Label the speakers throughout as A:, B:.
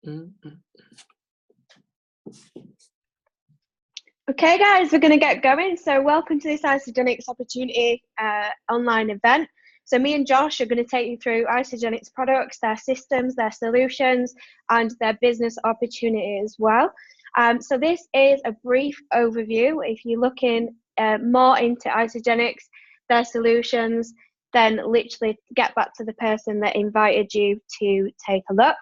A: Mm-hmm.
B: Okay, guys, we're going to get going. So welcome to this Isagenix Opportunity online event. So me and Josh are going to take you through Isagenix products, their systems, their solutions, and their business opportunity as well. So this is a brief overview. If you're looking more into Isagenix, their solutions, then literally get back to the person that invited you to take a look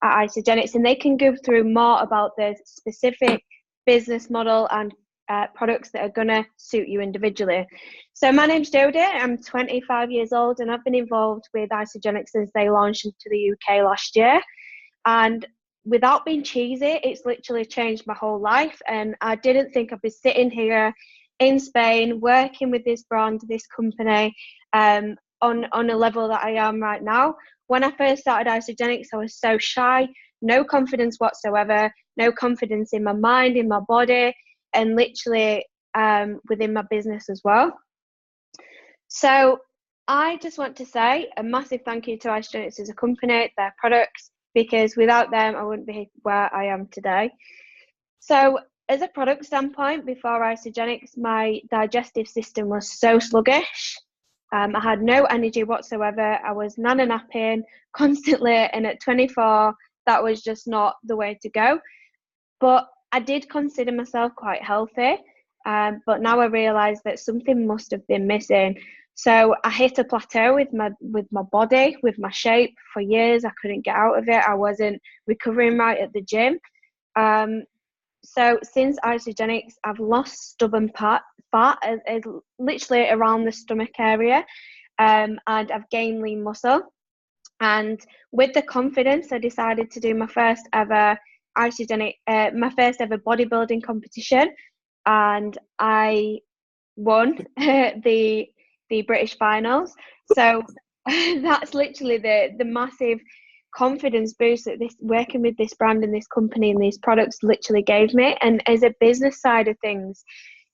B: at Isagenix, and they can go through more about the specific business model and products that are going to suit you individually. So my name's Jodie, I'm 25 years old, and I've been involved with Isagenix since they launched into the UK last year. And without being cheesy, it's literally changed my whole life. And I didn't think I'd be sitting here in Spain working with this brand, this company, on a level that I am right now. When I first started Isagenix, I was so shy, no confidence whatsoever, no confidence in my mind, in my body, and literally within my business as well. So I just want to say a massive thank you to Isagenix as a company, their products, because without them, I wouldn't be where I am today. So as a product standpoint, before Isagenix, my digestive system was so sluggish. I had no energy whatsoever. I was napping constantly, and at 24, that was just not the way to go. But I did consider myself quite healthy, but now I realise that something must have been missing. So I hit a plateau with my body, with my shape for years. I couldn't get out of it. I wasn't recovering right at the gym. So since Isagenix, I've lost stubborn fat literally around the stomach area, and I've gained lean muscle. And with the confidence, I decided to do my first ever bodybuilding competition, and I won the British finals. So that's literally the massive confidence boost that this working with this brand and this company and these products literally gave me. And as a business side of things,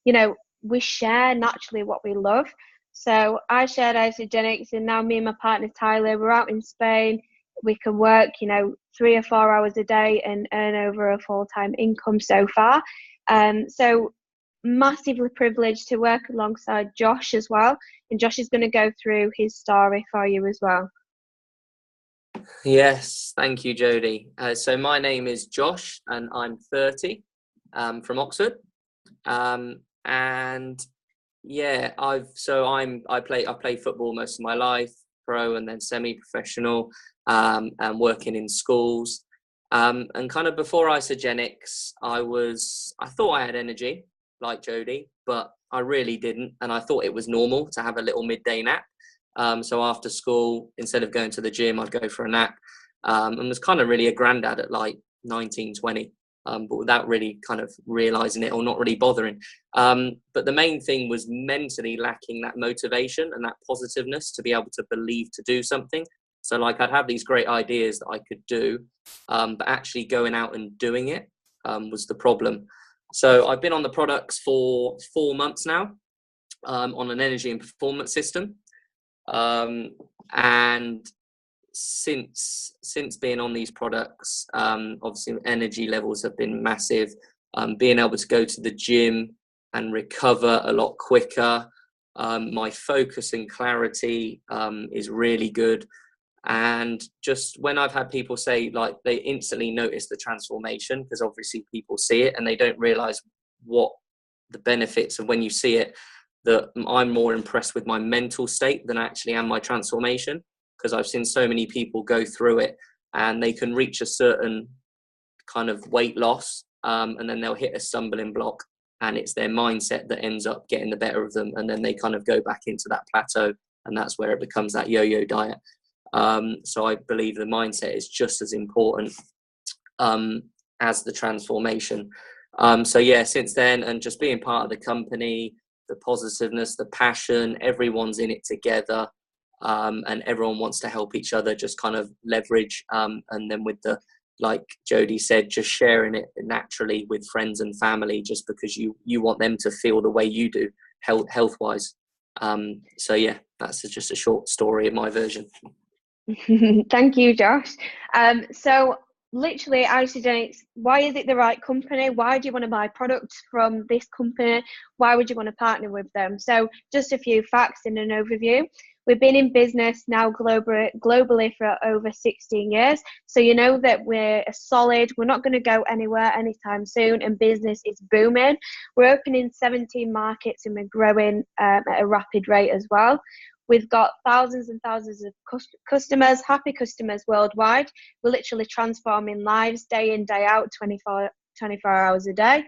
B: you know, we share naturally what we love. So I shared Isagenix, and now me and my partner Tyler, we're out in Spain. We can work, 3 or 4 hours a day and earn over a full-time income so far. So massively privileged to work alongside Josh as well. And Josh is going to go through his story for you as well.
A: Yes, thank you, Jodie. So my name is Josh, and I'm 30, from Oxford. And yeah, I play football most of my life, pro and then semi-professional, and working in schools. And kind of before Isagenix, I thought I had energy like Jodie, but I really didn't, and I thought it was normal to have a little midday nap. So after school, instead of going to the gym, I'd go for a nap, and was kind of really a granddad at like 19, 20, but without really kind of realizing it or not really bothering. But the main thing was mentally lacking that motivation and that positiveness to be able to believe to do something. So like I'd have these great ideas that I could do, but actually going out and doing it was the problem. So I've been on the products for 4 months now, on an energy and performance system. And since being on these products, obviously energy levels have been massive. Being able to go to the gym and recover a lot quicker. My focus and clarity is really good. And just when I've had people say, like, they instantly notice the transformation, because obviously people see it and they don't realize what the benefits of when you see it, that I'm more impressed with my mental state than I actually am my transformation, because I've seen so many people go through it and they can reach a certain kind of weight loss, and then they'll hit a stumbling block, and it's their mindset that ends up getting the better of them, and then they kind of go back into that plateau, and that's where it becomes that yo-yo diet. So I believe the mindset is just as important as the transformation. So yeah, since then, and just being part of the company, the positiveness, the passion, everyone's in it together, and everyone wants to help each other, just kind of leverage, and then with the, like Jodie said, just sharing it naturally with friends and family, just because you want them to feel the way you do, health wise. So yeah, that's just a short story of my version.
B: Thank you, Josh. So literally, Isagenix, why is it the right company? Why do you want to buy products from this company? Why would you want to partner with them? So just a few facts in an overview. We've been in business now globally for over 16 years. So you know that we're solid. We're not going to go anywhere anytime soon, and business is booming. We're opening 17 markets and we're growing at a rapid rate as well. We've got thousands and thousands of customers, happy customers worldwide. We're literally transforming lives day in, day out, 24 hours a day.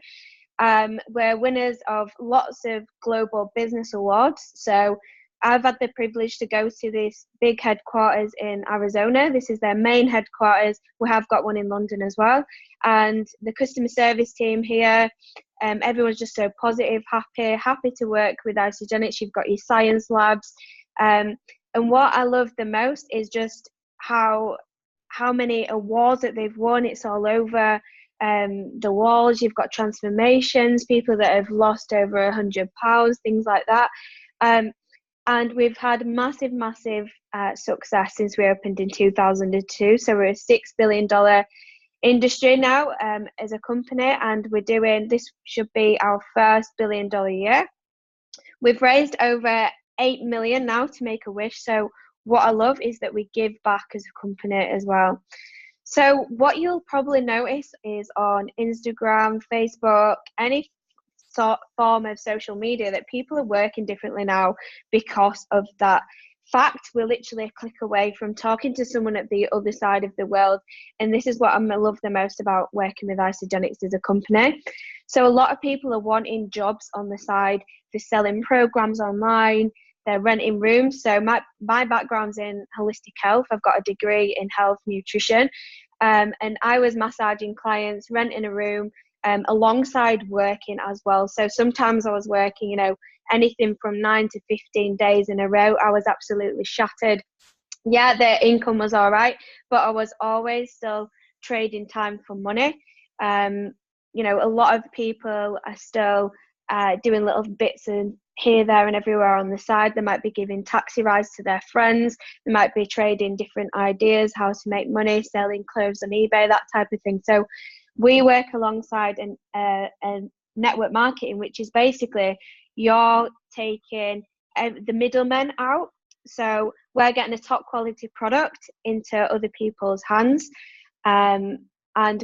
B: We're winners of lots of global business awards. So I've had the privilege to go to this big headquarters in Arizona. This is their main headquarters. We have got one in London as well. And the customer service team here, everyone's just so positive, happy to work with Isagenix. You've got your science labs. And what I love the most is just how many awards that they've won. It's all over the walls. You've got transformations, people that have lost over 100 pounds, things like that. And we've had massive success since we opened in 2002. So we're a $6 billion industry now as a company, and this should be our first $1 billion year. We've raised over 8 million now to make a wish. So what I love is that we give back as a company as well. So what you'll probably notice is on Instagram, Facebook, any form of social media, that people are working differently now because of that fact. We're literally a click away from talking to someone at the other side of the world, and this is what I love the most about working with Isagenix as a company. So a lot of people are wanting jobs on the side. They're selling programs online, they're renting rooms. So my background's in holistic health. I've got a degree in health nutrition, and I was massaging clients, renting a room, alongside working as well. So sometimes I was working, anything from 9 to 15 days in a row. I was absolutely shattered. Yeah, their income was all right, but I was always still trading time for money. A lot of people are still doing little bits and here, there and everywhere on the side. They might be giving taxi rides to their friends. They might be trading different ideas, how to make money, selling clothes on eBay, that type of thing. So we work alongside network marketing, which is basically you're taking the middlemen out. So we're getting a top quality product into other people's hands, and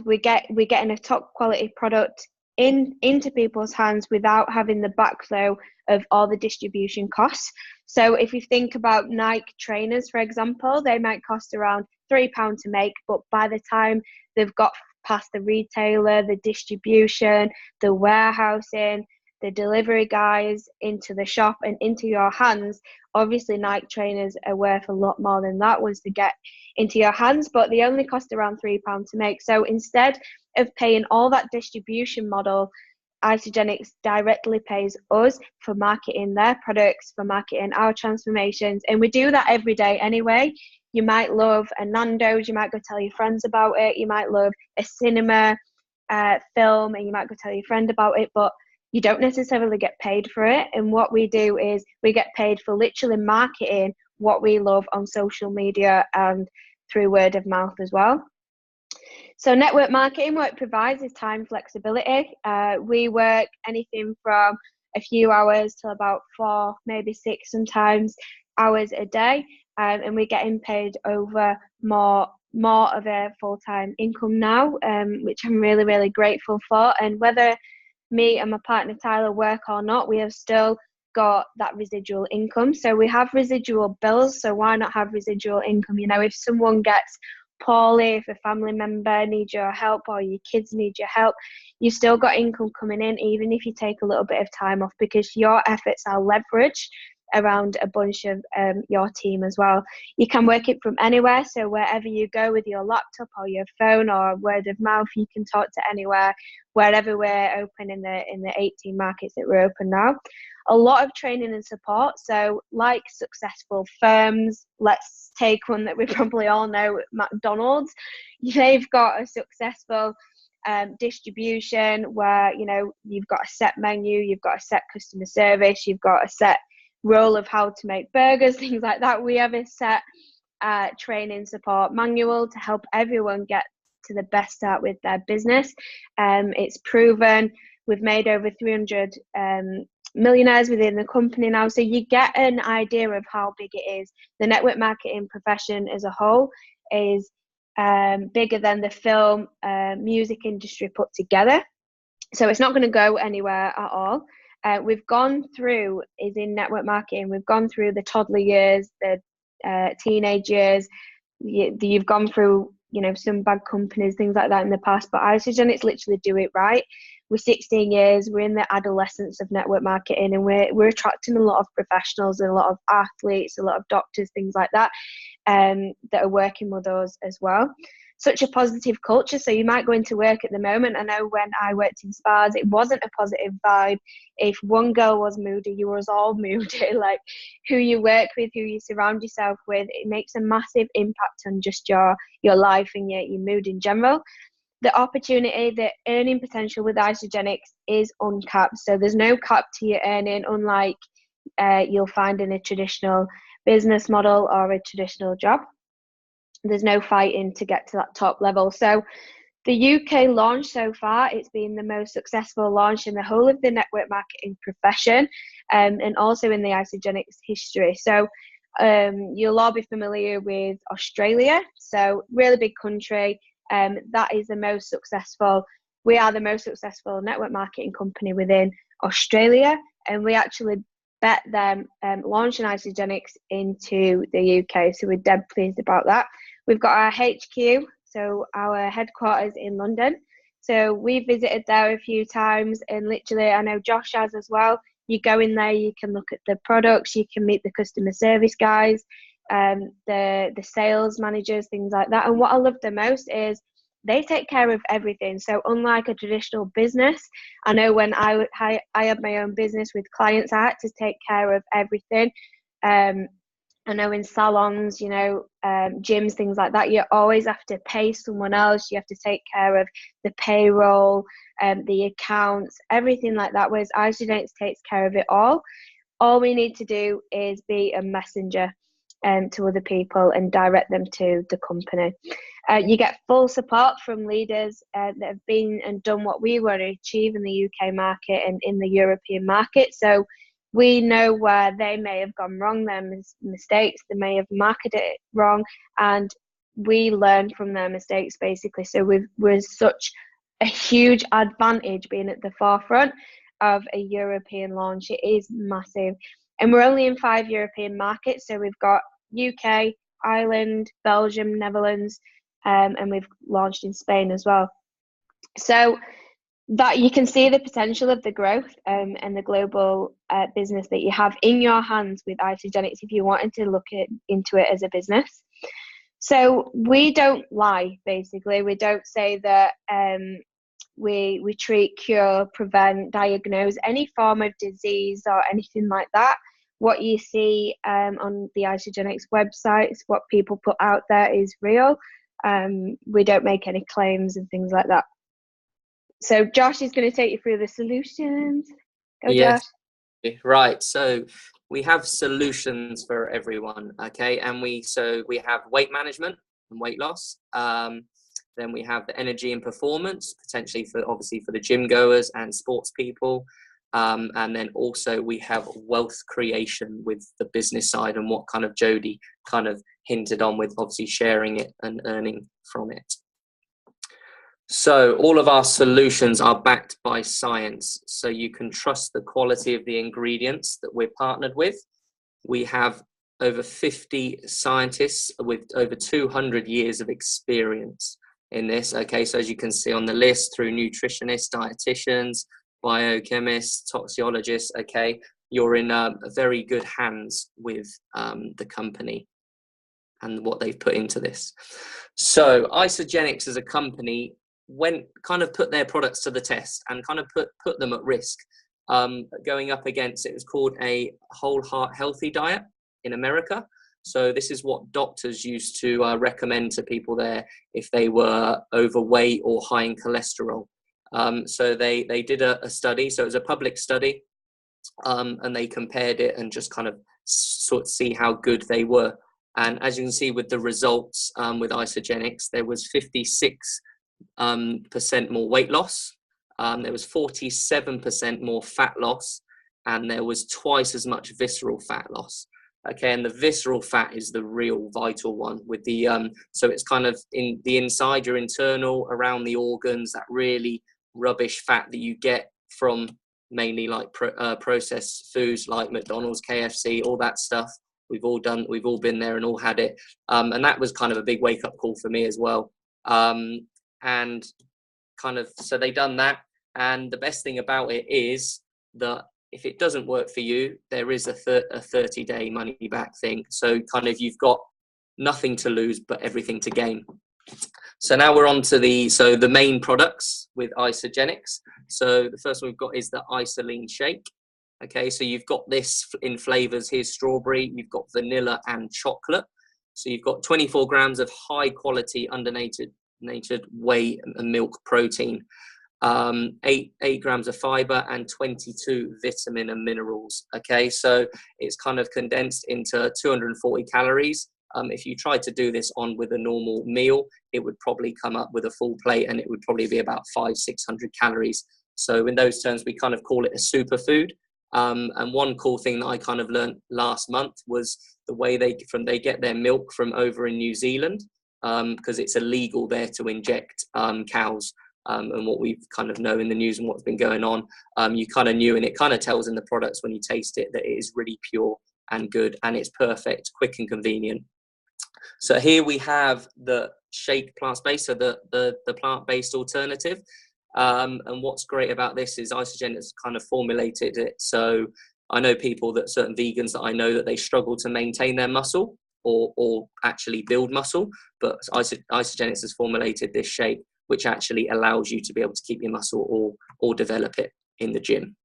B: we're getting a top quality product into people's hands without having the backflow of all the distribution costs. So if you think about Nike trainers, for example, they might cost around £3 to make, but by the time they've got past the retailer, the distribution, the warehousing, the delivery guys into the shop and into your hands, obviously Nike trainers are worth a lot more than that once they get into your hands, but they only cost around £3 to make. So instead of paying all that distribution model, Isagenix directly pays us for marketing their products, for marketing our transformations, and we do that every day anyway. You might love a Nando's, you might go tell your friends about it. You might love a cinema film, and you might go tell your friend about it, but you don't necessarily get paid for it. And what we do is we get paid for literally marketing what we love on social media and through word of mouth as well. So network marketing, what it provides is time flexibility. We work anything from a few hours to about 4, maybe 6 sometimes hours a day, and we're getting paid over more of a full-time income now, which I'm really, really grateful for. And whether me and my partner Tyler work or not, we have still got that residual income. So we have residual bills, so why not have residual income? If someone gets poorly, if a family member needs your help or your kids need your help, you've still got income coming in, even if you take a little bit of time off, because your efforts are leveraged around a bunch of your team as well. You can work it from anywhere, so wherever you go with your laptop or your phone or word of mouth, you can talk to anywhere, wherever we're open in the 18 markets that we're open now. A lot of training and support. So like successful firms, let's take one that we probably all know, McDonald's. They've got a successful distribution where you've got a set menu, you've got a set customer service, you've got a set role of how to make burgers, things like that. We have a set training support manual to help everyone get to the best start with their business. It's proven. We've made over 300 millionaires within the company now, so you get an idea of how big it is. The network marketing profession as a whole is bigger than the film music industry put together, so it's not going to go anywhere at all. We've gone through, is in network marketing, we've gone through the toddler years, the teenage years. You've gone through, some bad companies, things like that in the past, but Isagenix literally do it right. We're 16 years, we're in the adolescence of network marketing, and we're attracting a lot of professionals and a lot of athletes, a lot of doctors, things like that, that are working with us as well. Such a positive culture. So you might go into work at the moment. I know when I worked in spas, it wasn't a positive vibe. If one girl was moody, you was all moody. Like, who you work with, who you surround yourself with, it makes a massive impact on just your life and your mood in general. The opportunity, the earning potential with Isagenix is uncapped. So there's no cap to your earning, unlike you'll find in a traditional business model or a traditional job. There's no fighting to get to that top level. So the UK launch so far, it's been the most successful launch in the whole of the network marketing profession, and also in the Isagenix history. So you'll all be familiar with Australia. So really big country. That is the most successful. We are the most successful network marketing company within Australia, and we actually bet them launching Isagenix into the UK. So we're dead pleased about that. We've got our HQ, so our headquarters in London. So we visited there a few times, and literally, I know Josh has as well. You go in there, you can look at the products, you can meet the customer service guys, the sales managers, things like that. And what I love the most is they take care of everything. So unlike a traditional business, I know when I had my own business with clients, I had to take care of everything. I know in salons, gyms, things like that, you always have to pay someone else. You have to take care of the payroll, the accounts, everything like that. Whereas Isagenix takes care of it all. All we need to do is be a messenger to other people and direct them to the company. You get full support from leaders that have been and done what we want to achieve in the UK market and in the European market. So we know where they may have gone wrong, their mistakes, they may have marketed it wrong, and we learn from their mistakes, basically. So we're such a huge advantage being at the forefront of a European launch. It is massive. And we're only in 5 European markets. So we've got UK, Ireland, Belgium, Netherlands, and we've launched in Spain as well. So that you can see the potential of the growth and the global business that you have in your hands with Isagenix if you wanted to look into it as a business. So we don't lie, basically. We don't say that we treat, cure, prevent, diagnose any form of disease or anything like that. What you see on the Isagenix websites, what people put out there is real. We don't make any claims and things like that. So Josh is going to take you through the solutions. Go,
A: Yes.
B: Josh.
A: Right. So we have solutions for everyone. Okay. And we have weight management and weight loss. Then we have the energy and performance, potentially for the gym goers and sports people. And then also we have wealth creation with the business side, and what kind of Jodie kind of hinted on with obviously sharing it and earning from it. So all of our solutions are backed by science, so you can trust the quality of the ingredients that we're partnered with. We have over 50 scientists with over 200 years of experience in this. Okay, so as you can see on the list, through nutritionists, dietitians, biochemists, toxicologists, okay, you're in very good hands with the company and what they've put into this. So Isagenix as a company put their products to the test and kind of put them at risk, going up against, it was called a whole heart healthy diet in America. So this is what doctors used to recommend to people there if they were overweight or high in cholesterol. So they did a study, so it was a public study, and they compared it and just kind of sort of see how good they were. And as you can see with the results with Isagenix, there was 56 percent more weight loss. There was 47% more fat loss, and there was twice as much visceral fat loss. Okay, and the visceral fat is the real vital one with the so it's kind of in the inside, your internal, around the organs, that really rubbish fat that you get from mainly like processed foods like McDonald's, KFC, all that stuff. We've all been there and all had it, and that was kind of a big wake up call for me as well. And kind of, so they done that, and the best thing about it is that if it doesn't work for you, there is a 30-day money back thing. So kind of you've got nothing to lose but everything to gain. So now we're on to the main products with Isagenix. So the first one we've got is the Isalean Shake. Okay, so you've got this in flavors. Here's strawberry, you've got vanilla and chocolate. So you've got 24 grams of high quality undernated whey and milk protein. 8 grams of fiber and 22 vitamin and minerals. Okay, so it's kind of condensed into 240 calories. If you tried to do this on with a normal meal, it would probably come up with a full plate, and it would probably be about 500-600 calories. So in those terms, we kind of call it a superfood. And one cool thing that I kind of learned last month was the way they get their milk from over in New Zealand, because it's illegal there to inject cows. And what we've kind of know in the news and what's been going on, you kind of knew, and it kind of tells in the products when you taste it that it is really pure and good, and it's perfect, quick and convenient. So here we have the shake plant-based, so the plant-based alternative. And what's great about this is Isagenix kind of formulated it. So I know people, that certain vegans that I know, that they struggle to maintain their muscle or actually build muscle, but Isagenix has formulated this shake which actually allows you to be able to keep your muscle or develop it in the gym.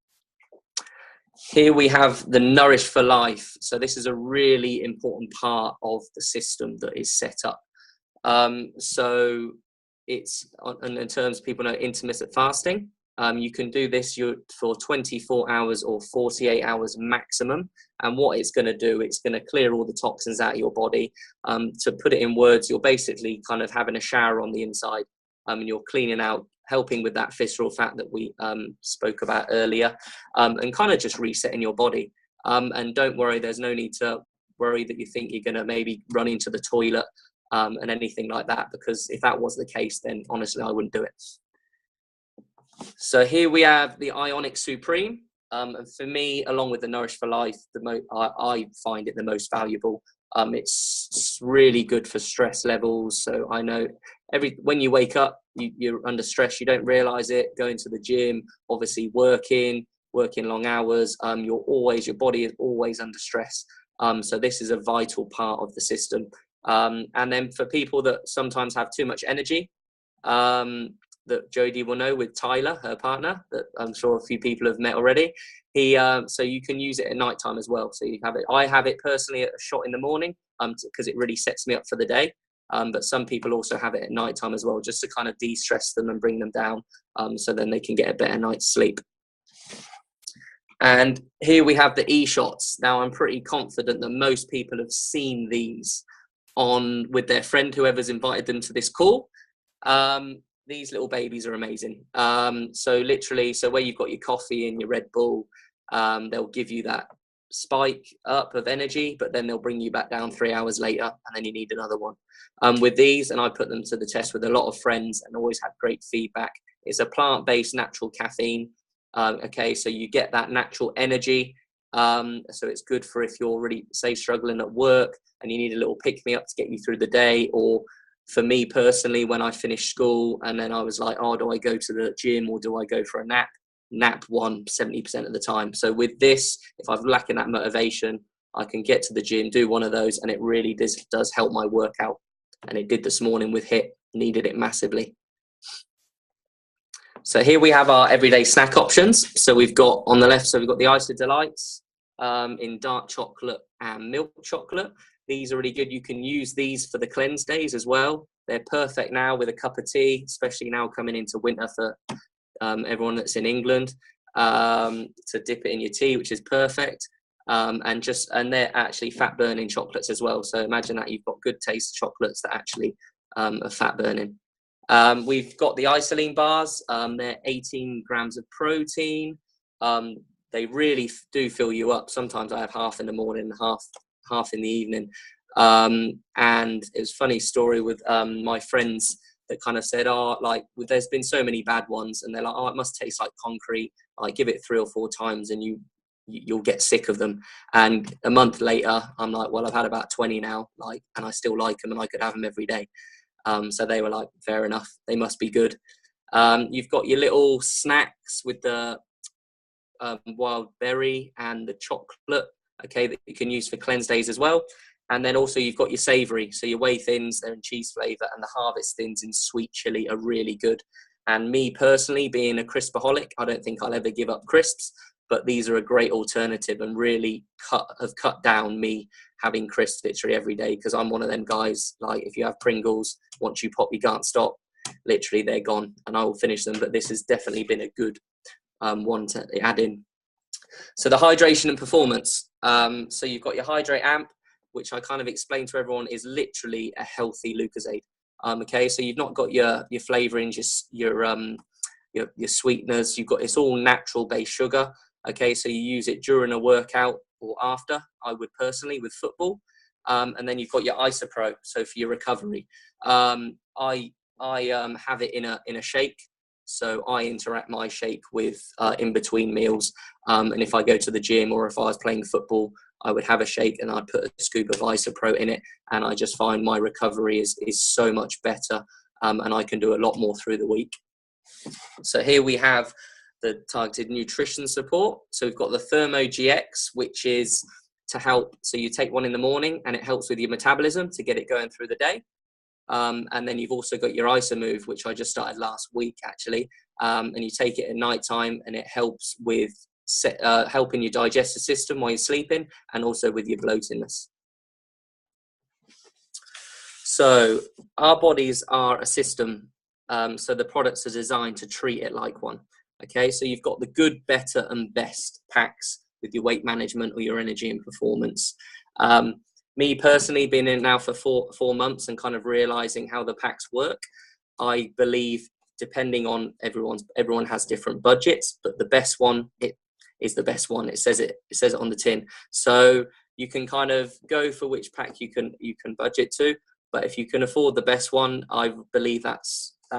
A: Here we have the Nourish for Life. So this is a really important part of the system that is set up. So it's, and in terms of people know intermittent fasting, you can do this for 24 hours or 48 hours maximum. And what it's going to do, it's going to clear all the toxins out of your body. To put it in words, you're basically kind of having a shower on the inside. And you're cleaning out, helping with that visceral fat that we spoke about earlier, and kind of just resetting your body. And don't worry, there's no need to worry that you think you're going to maybe run into the toilet and anything like that, because if that was the case, then honestly, I wouldn't do it. So here we have the Ionic Supreme. And for me, along with the Nourish for Life, I find it the most valuable. It's really good for stress levels. So I know when you wake up, you're under stress, you don't realize it, going to the gym, obviously working long hours, your body is always under stress. So this is a vital part of the system. And then for people that sometimes have too much energy, that Jodie will know, with Tyler, her partner, that I'm sure a few people have met already. So you can use it at night time as well. So you have it. I have it personally at a shot in the morning, because it really sets me up for the day. But some people also have it at night time as well, just to kind of de-stress them and bring them down, so then they can get a better night's sleep. And here we have the e-shots. Now I'm pretty confident that most people have seen these with their friend, whoever's invited them to this call. These little babies are amazing. So literally, where you've got your coffee and your Red Bull, they'll give you that spike up of energy, but then they'll bring you back down 3 hours later, and then you need another one. With these, and I put them to the test with a lot of friends and always had great feedback. It's a plant-based natural caffeine. Okay, so you get that natural energy. So it's good for if you're really, say, struggling at work and you need a little pick-me-up to get you through the day. Or for me personally, when I finished school and then I was like, oh, do I go to the gym or do I go for a nap? Nap won 70% of the time. So with this, if I'm lacking that motivation, I can get to the gym, do one of those, and it really does help my workout. And it did this morning with HIIT, needed it massively. So here we have our everyday snack options. So we've got on the left, so we've got the Ice of Delights in dark chocolate and milk chocolate. These are really good. You can use these for the cleanse days as well. They're perfect now with a cup of tea, especially now coming into winter for everyone that's in England, to dip it in your tea, which is perfect. And they're actually fat burning chocolates as well. So imagine that you've got good taste chocolates that actually are fat burning. We've got the Isalean bars. They're 18 grams of protein. They really do fill you up. Sometimes I have half in the morning, half in the evening. And it was a funny story with my friends that kind of said, oh, like, there's been so many bad ones, and they're like, oh, it must taste like concrete. Like, give it 3 or 4 times and you'll get sick of them. And a month later, I'm like, well, I've had about 20 now, like, and I still like them, and I could have them every day. So they were like, fair enough, they must be good. You've got your little snacks with the wild berry and the chocolate, okay, that you can use for cleanse days as well. And then also you've got your savoury, so your whey thins, they're in cheese flavour, and the harvest thins in sweet chilli are really good. And me personally, being a crispaholic, I don't think I'll ever give up crisps, but these are a great alternative and really have cut down me having crisps literally every day, because I'm one of them guys, like, if you have Pringles, once you pop, you can't stop. Literally, they're gone, and I will finish them, but this has definitely been a good one to add in. So the hydration and performance. So you've got your Hydrate Amp, which I kind of explained to everyone is literally a healthy Lucozade. Okay, so you've not got your flavorings, your sweeteners. You've got, it's all natural based sugar. Okay, so you use it during a workout or after. I would personally with football, and then you've got your Isopro. So for your recovery, I have it in a shake. So I interact my shake with in between meals, and if I go to the gym or if I was playing football, I would have a shake and I'd put a scoop of Isopro in it, and I just find my recovery is so much better, and I can do a lot more through the week. So here we have the targeted nutrition support. So we've got the Thermo GX, which is to help. So you take one in the morning and it helps with your metabolism to get it going through the day. And then you've also got your IsoMove, which I just started last week actually. And you take it at night time and it helps with helping your digestive system while you're sleeping, and also with your bloatedness. So our bodies are a system. So the products are designed to treat it like one. Okay, so you've got the good, better, and best packs with your weight management or your energy and performance. Me personally, been in now for four months and kind of realizing how the packs work. I believe, depending on everyone has different budgets, but the best one, it is the best one. It says it on the tin. So you can kind of go for which pack you can budget to. But if you can afford the best one, I believe that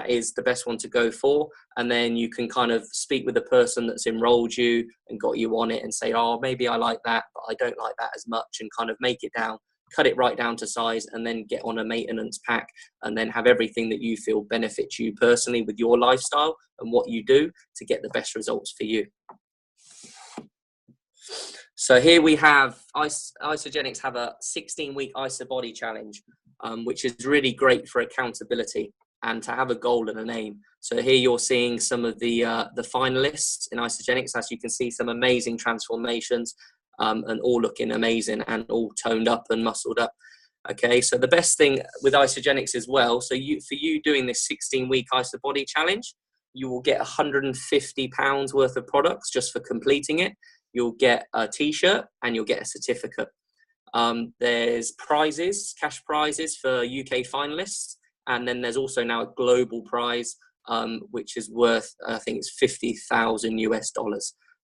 A: is the best one to go for. And then you can kind of speak with the person that's enrolled you and got you on it and say, oh, maybe I like that, but I don't like that as much, and kind of make it down, cut it right down to size, and then get on a maintenance pack, and then have everything that you feel benefits you personally with your lifestyle and what you do to get the best results for you. So here we have Isagenix have a 16-week IsoBody challenge, which is really great for accountability and to have a goal and an aim. So here you're seeing some of the finalists in Isagenix. As you can see, some amazing transformations, and all looking amazing and all toned up and muscled up. Okay, so the best thing with Isagenix as well, so for you doing this 16-week IsoBody challenge, you will get £150 worth of products just for completing it. You'll get a t-shirt and you'll get a certificate. There's prizes, cash prizes for UK finalists. And then there's also now a global prize, which is worth, I think it's $50,000 US.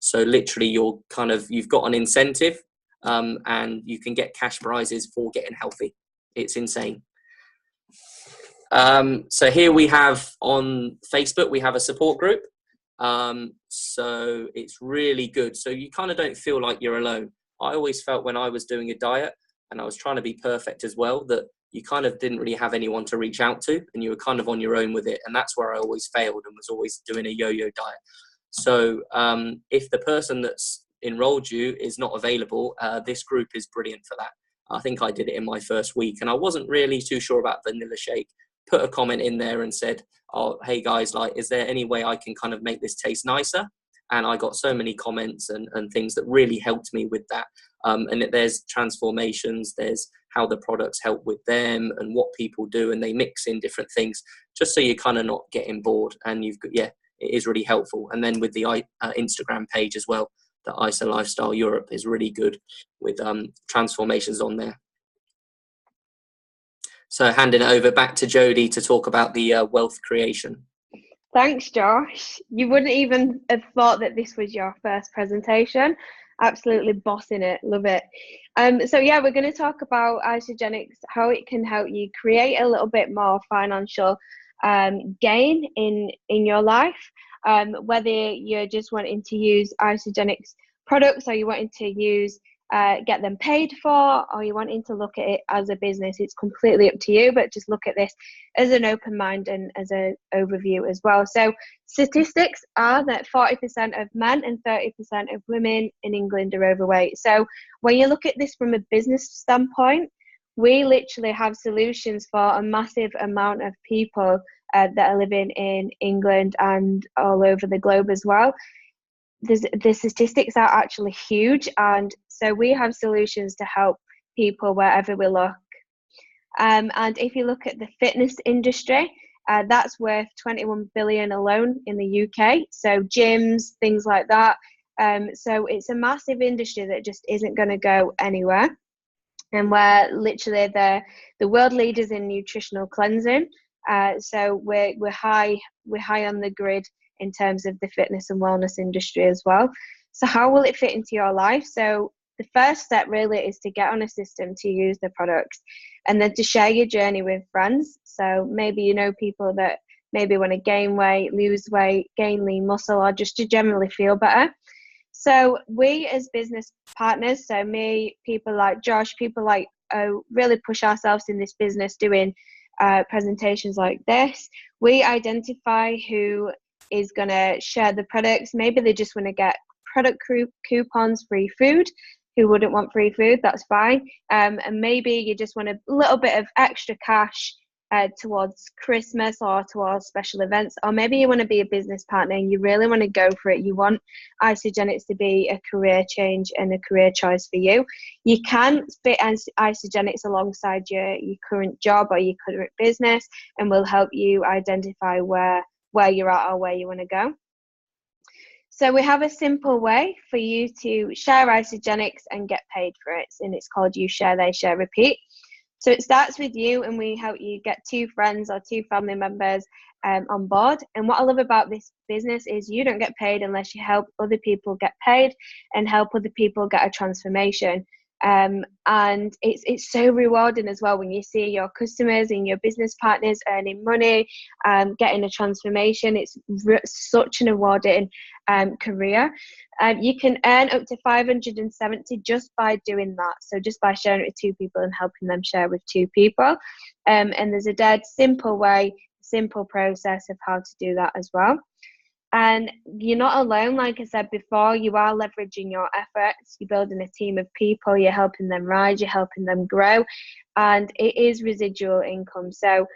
A: So literally you've got an incentive, and you can get cash prizes for getting healthy. It's insane. So here we have on Facebook, we have a support group. So it's really good. So you kind of don't feel like you're alone. I always felt when I was doing a diet and I was trying to be perfect as well, that you kind of didn't really have anyone to reach out to, and you were kind of on your own with it. And that's where I always failed and was always doing a yo-yo diet. So if the person that's enrolled you is not available, this group is brilliant for that. I think I did it in my first week and I wasn't really too sure about vanilla shake. Put a comment in there and said, oh, hey guys, like, is there any way I can kind of make this taste nicer? And I got so many comments and things that really helped me with that. And there's transformations, there's how the products help with them and what people do, and they mix in different things just so you're kind of not getting bored. And you've got, yeah, it is really helpful. And then with the Instagram page as well, the ISO Lifestyle Europe is really good with transformations on there. So handing it over back to Jodie to talk about the wealth creation.
B: Thanks, Josh. You wouldn't even have thought that this was your first presentation. Absolutely bossing it. Love it. So yeah, we're going to talk about Isagenix, how it can help you create a little bit more financial gain in your life. Whether you're just wanting to use Isagenix products, or you wanting to use get them paid for, or you wanting to look at it as a business, it's completely up to you, but just look at this as an open mind and as an overview as well. So statistics are that 40% of men and 30% of women in England are overweight. So when you look at this from a business standpoint, we literally have solutions for a massive amount of people that are living in England and all over the globe as well. The statistics are actually huge, and so we have solutions to help people wherever we look. And if you look at the fitness industry, that's worth 21 billion alone in the UK. So gyms, things like that. So it's a massive industry that just isn't going to go anywhere. And we're literally the world leaders in nutritional cleansing. So we're high on the grid in terms of the fitness and wellness industry as well. So how will it fit into your life? So the first step really is to get on a system to use the products, and then to share your journey with friends. So maybe you know people that maybe want to gain weight, lose weight, gain lean muscle, or just to generally feel better. So we as business partners, so me, people like Josh, people like really push ourselves in this business doing presentations like this. We identify who is going to share the products. Maybe they just want to get product coupons, free food. Who wouldn't want free food? That's fine. And maybe you just want a little bit of extra cash towards Christmas or towards special events, or maybe you want to be a business partner and you really want to go for it. You want Isagenix to be a career change and a career choice for you. You can fit Isagenix alongside your current job or your current business, and we'll help you identify where you're at or where you want to go. So we have a simple way for you to share Isagenix and get paid for it, and it's called You Share, They Share, Repeat. So it starts with you, and we help you get 2 friends or 2 family members on board. And what I love about this business is you don't get paid unless you help other people get paid and help other people get a transformation. And it's so rewarding as well when you see your customers and your business partners earning money, getting a transformation. It's such an rewarding career. You can earn up to 570 just by doing that. So just by sharing it with 2 people and helping them share with 2 people. And there's a dead simple way, simple process of how to do that as well. And you're not alone, like I said before, you are leveraging your efforts, you're building a team of people, you're helping them rise, you're helping them grow, and it is residual income. So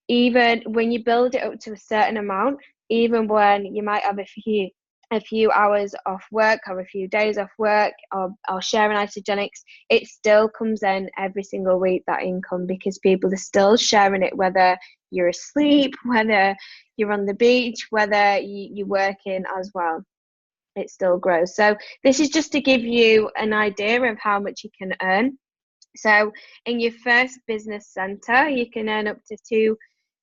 B: even when you build it up to a certain amount, even when you might have a few hours off work or a few days off work or sharing Isagenix, it still comes in every single week, that income, because people are still sharing it, whether you're asleep, whether you're on the beach, whether you're working as well, it still grows. So this is just to give you an idea of how much you can earn. So in your first business center, you can earn up to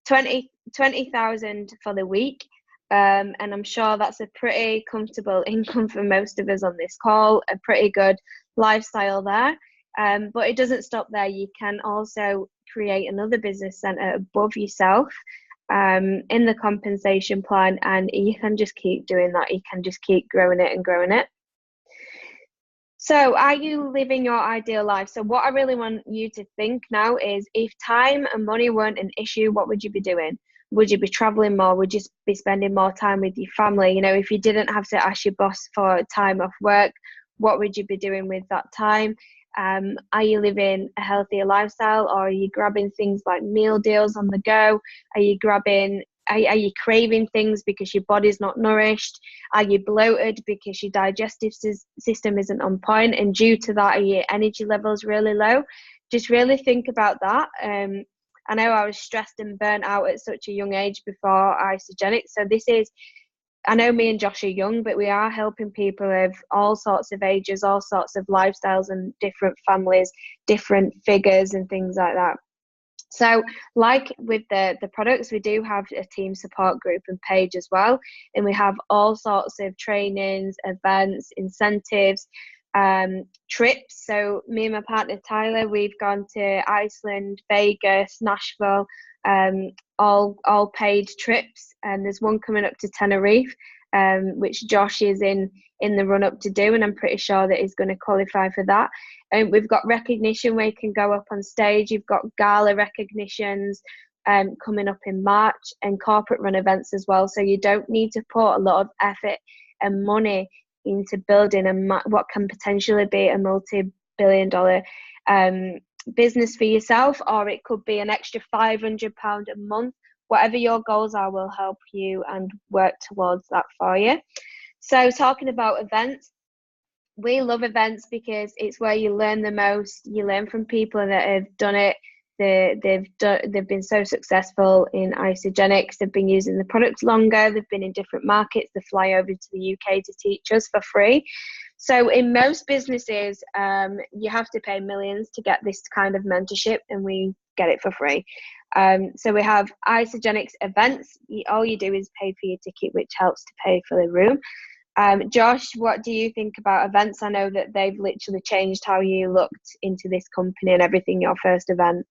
B: 20,000 for the week. And I'm sure that's a pretty comfortable income for most of us on this call, a pretty good lifestyle there. But it doesn't stop there. You can also create another business center above yourself in the compensation plan, and you can just keep doing that. You can just keep growing it and growing it. So are you living your ideal life? So what I really want you to think now is, if time and money weren't an issue, what would you be doing? Would you be traveling more? Would you be spending more time with your family? You know, if you didn't have to ask your boss for time off work, what would you be doing with that time? Are you living a healthier lifestyle, or are you grabbing things like meal deals on the go? Are you craving things because your body's not nourished? Are you bloated because your digestive system isn't on point, and due to that, are your energy levels really low? Just really think about that. I know I was stressed and burnt out at such a young age before Isagenix. So I know me and Josh are young, but we are helping people of all sorts of ages, all sorts of lifestyles, and different families, different figures and things like that. So like with the products, we do have a team support group and page as well. And we have all sorts of trainings, events, incentives, trips. So me and my partner Tyler, we've gone to Iceland, Vegas, Nashville, all paid trips. And there's one coming up to Tenerife, which Josh is in the run up to do, and I'm pretty sure that he's going to qualify for that. And we've got recognition where you can go up on stage. You've got gala recognitions coming up in March, and corporate run events as well. So you don't need to put a lot of effort and money into building what can potentially be a multi-billion-dollar business for yourself, or it could be an extra £500 a month. Whatever your goals are will help you and work towards that for you. So talking about events, we love events because it's where you learn the most. You learn from people that have done it. They've been so successful in Isagenix. They've been using the products longer. They've been in different markets. They fly over to the UK to teach us for free. So in most businesses, you have to pay millions to get this kind of mentorship, and we get it for free. So we have Isagenix events. All you do is pay for your ticket, which helps to pay for the room. Josh, what do you think about events? I know that they've literally changed how you looked into this company and everything, your first event.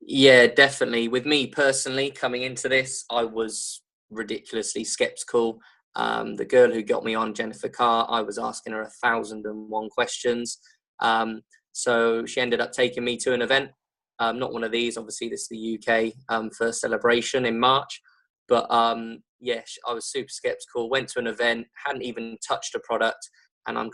A: Yeah, definitely. With me personally, coming into this, I was ridiculously skeptical. The girl who got me on, Jennifer Carr, I was asking her 1,001 questions. So she ended up taking me to an event. Not one of these, obviously this is the UK first celebration in March. But yeah, I was super skeptical, went to an event, hadn't even touched a product. And I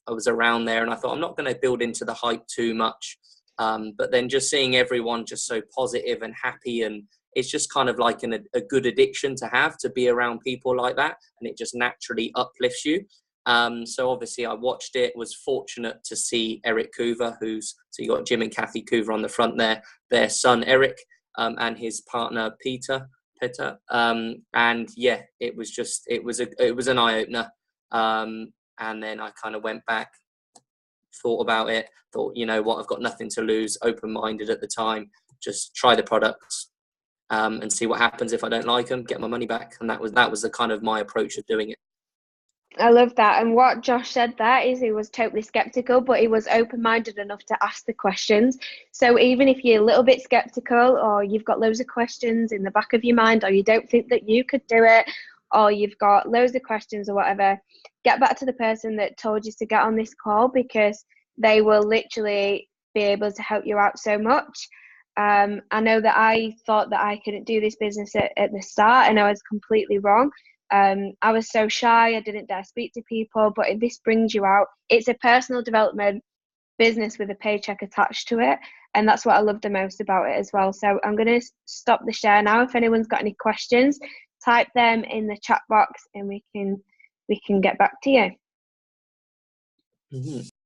A: was around there and I thought, I'm not going to build into the hype too much. But then just seeing everyone just so positive and happy, and it's just kind of like a good addiction to have, to be around people like that, and it just naturally uplifts you. So obviously I watched it, was fortunate to see Eric Coover, so you got Jim and Kathy Coover on the front there, their son Eric, and his partner Peter. And yeah, it was an eye-opener. And then I kind of went back, thought about it, thought, you know what, I've got nothing to lose, open-minded at the time, just try the products and see what happens. If I don't like them, get my money back. And that was the kind of my approach of doing it.
B: I love that. And what Josh said there is he was totally skeptical, but he was open-minded enough to ask the questions. So even if you're a little bit skeptical, or you've got loads of questions in the back of your mind, or you don't think that you could do it, or you've got loads of questions or whatever, get back to the person that told you to get on this call, because they will literally be able to help you out so much. I know that I thought that I couldn't do this business at the start, and I was completely wrong. I was so shy, I didn't dare speak to people, but this brings you out. It's a personal development business with a paycheck attached to it, and that's what I love the most about it as well. So I'm going to stop the share now. If anyone's got any questions, type them in the chat box and we can get back to you.
A: Mm-hmm.